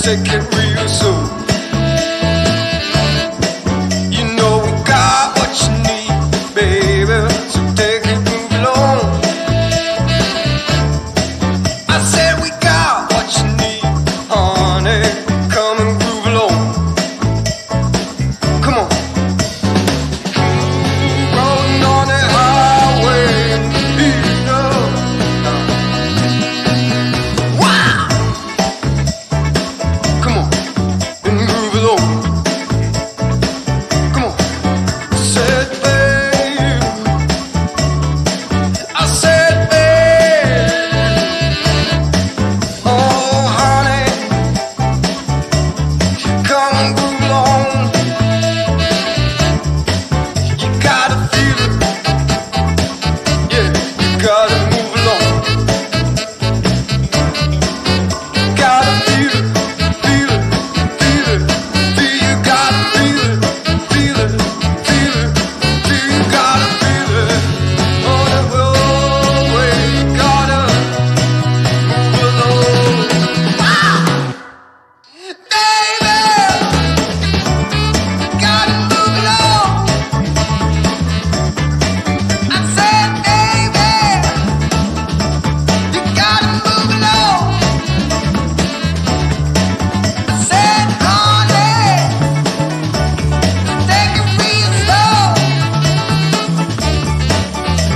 take it real slow. You know we got what you need, baby, so take it, move along. I said we got what you need, honey, come and groove along. Come on. Rolling on the highway, you know. Wow! Come on, and groove along. Come on. Said babe, I said babe, oh honey, come and groove along. You gotta feel it, yeah, you gotta move along. Gotta feel it, feel it, feel it, feel you gotta feel it, feel it, feel it, feel you gotta feel it. On the roadway, you gotta move along. Baby, gotta move along. I said, baby, you gotta move along. I said, honey, take it real slow.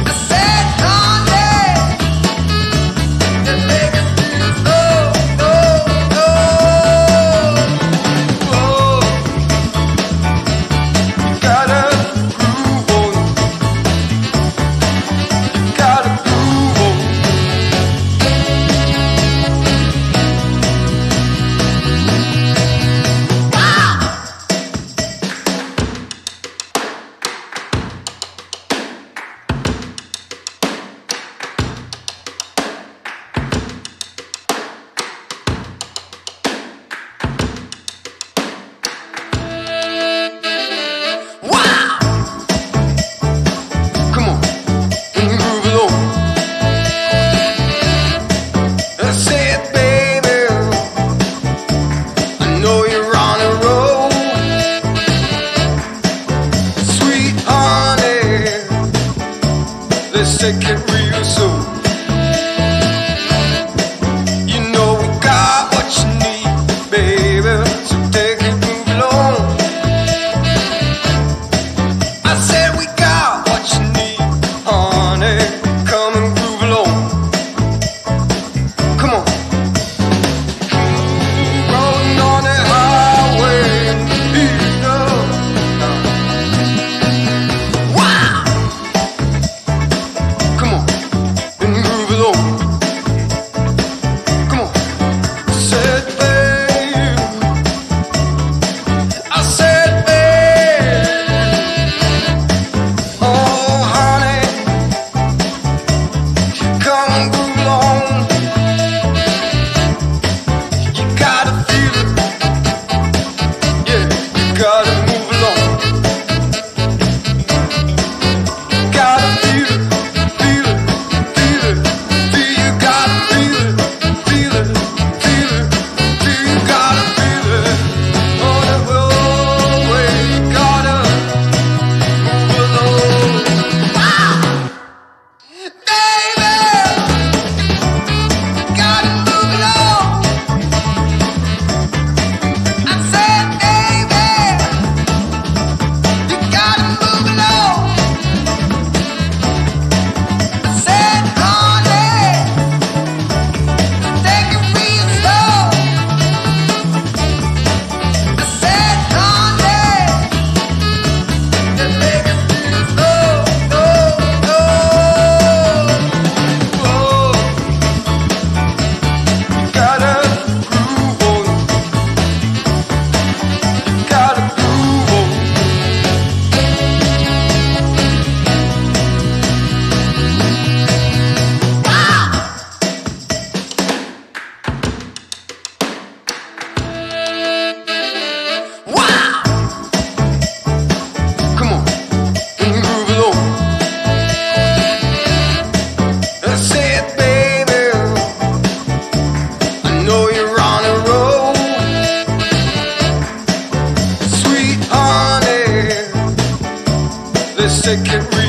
I said, honey, take it real slow. You gotta groove on. You gotta groove on. Wow! Come on, and groove along. I said, baby, I know you're on the road. Sweet honey, let's take it real slow. You know we got what you need, baby, so take it, move along. I said we got what you need, honey, come and groove along. Come on. Rolling on the highway, you know. Wow! Come on, and groove along. Come on. Said babe, I said babe, oh honey, come and groove along. You gotta feel it, yeah, you gotta move along. Gotta feel it, feel it, feel it, feel you gotta feel it, feel it, feel it, feel you gotta feel it. On the roadway, you gotta move along. Baby, take it